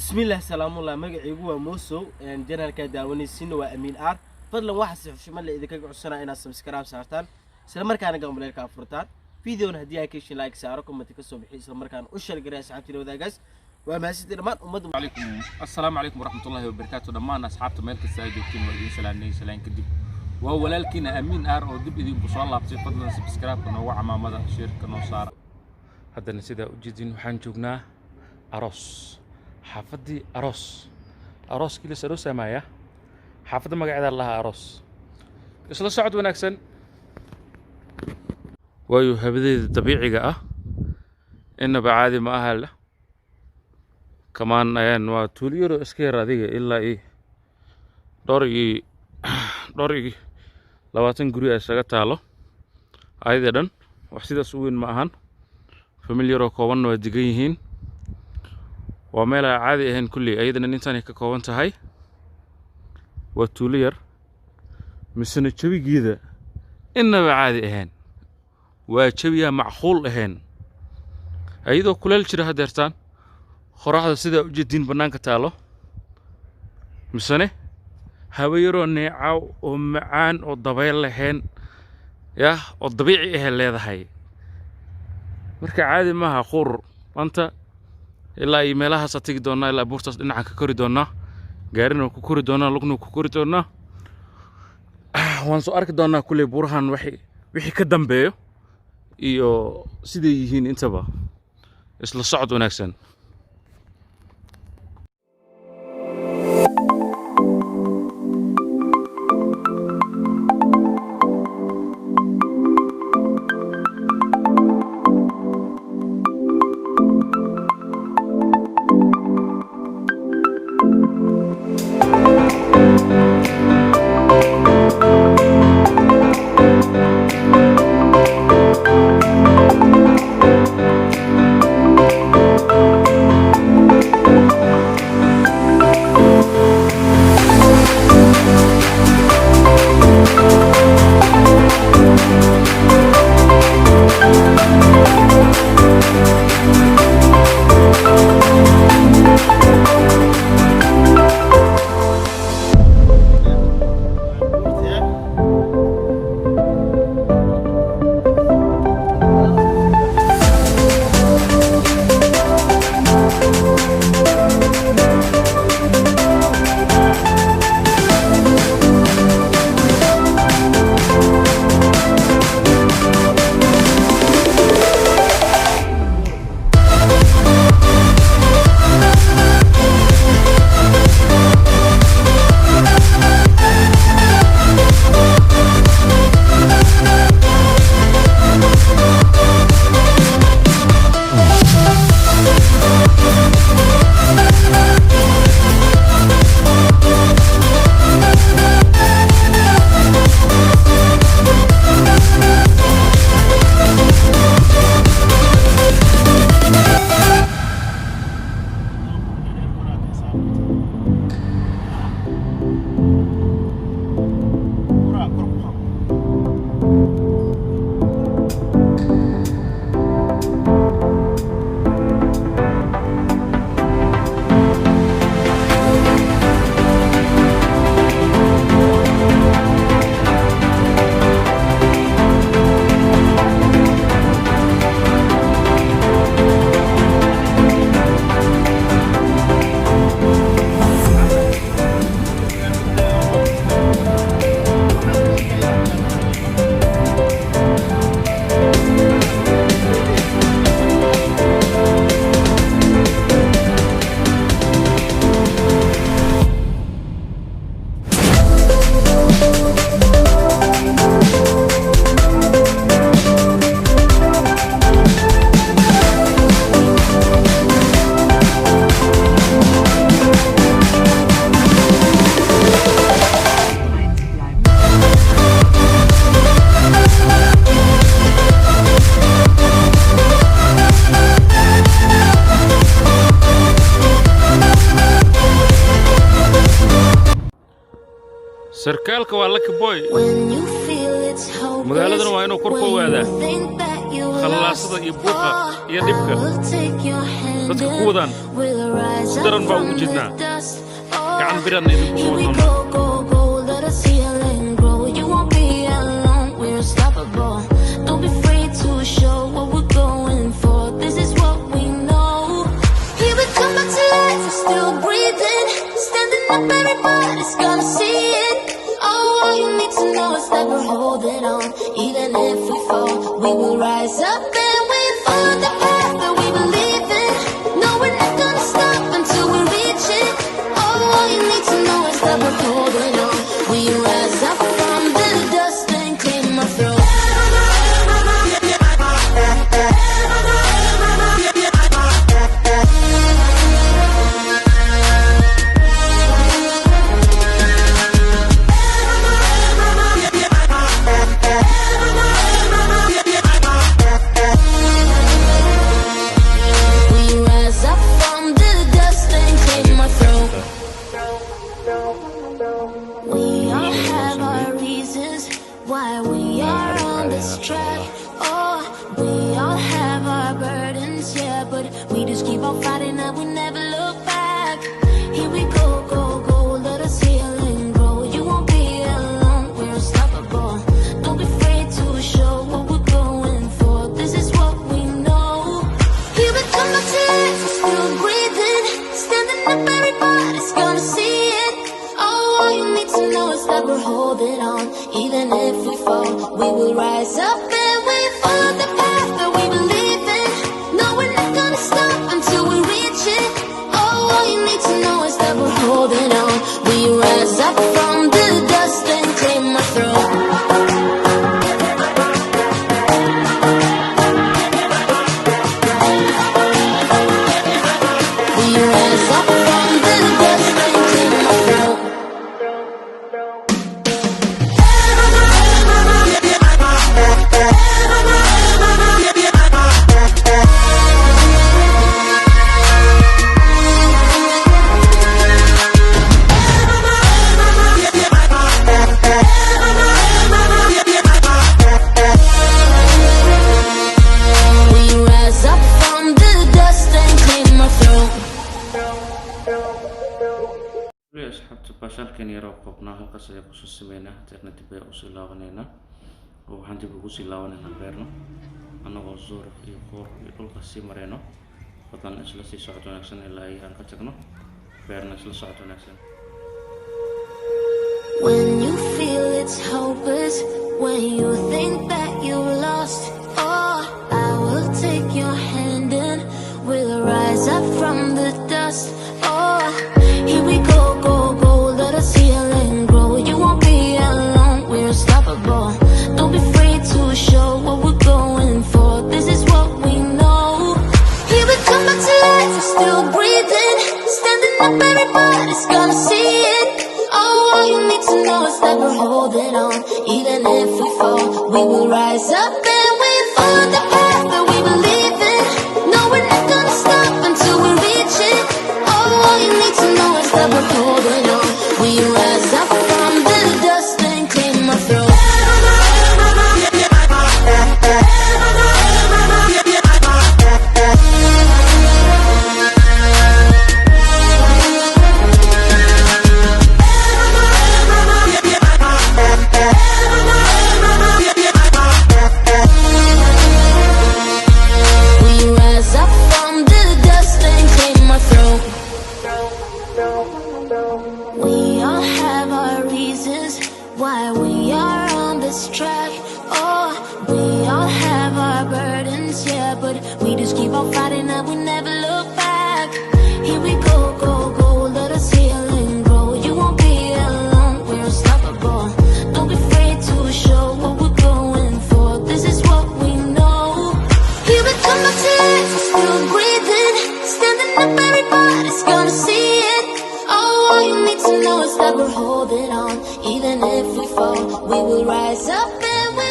بسم الله السلام الله مجيء هو موسو جنرال كداوني سين وأمين آر فضلا واحد شمال إذا كنت عشنا إن سبسكرايب سارتان سلام مركان قام بلاك أفرطان فيديو هدية كيش لايك سعركم ما تكسبوا بحيث سلام مركان وشل جريس عبتي لو ذا جس وما سيد رمان ومدوا عليكم السلام عليكم ورحمة الله وبركاته دمان أصحاب ملك السعيد وكين والدين سلام سلام كدب وهو لكن أمين آر ودب إذا بصوا الله بصير فضلا سبسكرايب كنوع مع مدى شير كنوصار هذا نسيدا وجدين وحنجونا aros حافظي aros كل سلو سمايا حافظ ما قاعد الله aros إسلا صعد ونكسن ويو هبدي طبيعي إنه بعادي ما أهله كمان يعني وتوليرو إسكير هذه إلا إيه دوري لواتن قرية إسقط تالو أيضاً وحسيد سوين معهن فمليارو كوان ودقيهين وملا عادي هن كلي أيضاً الإنسان ككوان تهاي وتولير مسنة شوي جيدة إنه بعادي هن وشوية معقول هن أيضاً كل الشيء هدرتان خراحة سيدا جدين بنانك تالو مسنة هاويرو نيعاو ومعان والضبيل لهن يا والطبيعي هي اللي هاي مركا عادي ما هقور أنت إلا إيميلها ستيك دونا إلا بورتاس دينعا ككوري دونا غارينو ككوري دونا لقنو ككوري دونا وانسو أرك دونا كل بورهان وحي كدنبيو إيو سيدي يهين انتبا إسلا صعد ونكسن سركالك والله كبوي. When you feel it magaaladana waa inuu kor ka ogaadaa khallaasada iyo buuqa iyo dhibka dadka ku wadaan si daran baa ugu jirnaa gacan biranna idinku soo holding on, even if we fall, we will rise up and we follow the path that we believe in. No, we're not gonna stop until we reach it. All you need to know is that we're holding on. We rise up from the dust and clear my throat. Why we are on this track. Oh, we all have our burdens, yeah, but we just keep on fighting and we never look back. Here we go, go, go, let us heal and grow. You won't be alone, we're unstoppable. Don't be afraid to show what we're going for. This is what we know. Here we come back to life, we're still breathing. Standing up, everybody's gonna see it. Oh, all you need to know is that we're holding on. Even if we fall, we will rise up and we follow the path that we believe in. No, we're not gonna stop until we reach it. Oh, all you need to know is that we're holding on. We rise up from the dust and clear my throat. We rise up from the dust and clear my throat. asxaabta baashaalkan yaroo qoobnaa halkaas ayaan kusoo sameynaa hadeerna dib ayaan usii laabaneynaa oo waxaan dib ugu sii laabaneynaa beerno annagoo zoorif iyo qoor iyo dhulka sii mareyno badan isla sii socod wanaagsan ilaa ay aan ka tagno beerna isla socod wanaagsan. When you feel it's hopeless, when you think that you're lost, oh, I will take your hand and we'll rise up from the dust. Oh, here we go, go, go, let us heal and grow. You won't be alone, we're unstoppable. Don't be afraid to show what we're going for. This is what we know. Here we come back to life, we're still breathing. Standing up, everybody's gonna see it. Oh, all you need to know is that we're holding on. Even if we fall, we will rise up and we follow the path that we believe in. No, we're not gonna stop until we reach it. Oh, all you need to know is that we're holding on. We rise up from the dust and clear my throat. We all have our reasons why we are on this track. Oh, we all have our burdens, yeah, but we just keep on fighting and we never look back. Here we go, go, go, let us heal and grow. You won't be alone, we're unstoppable. Don't be afraid to show what we're going for. This is what we know. Here we come back to life, we're still breathing. Standing up, everybody's gonna see it. Oh, all you need to know is that we're holding on. Even if we fall, we will rise up and we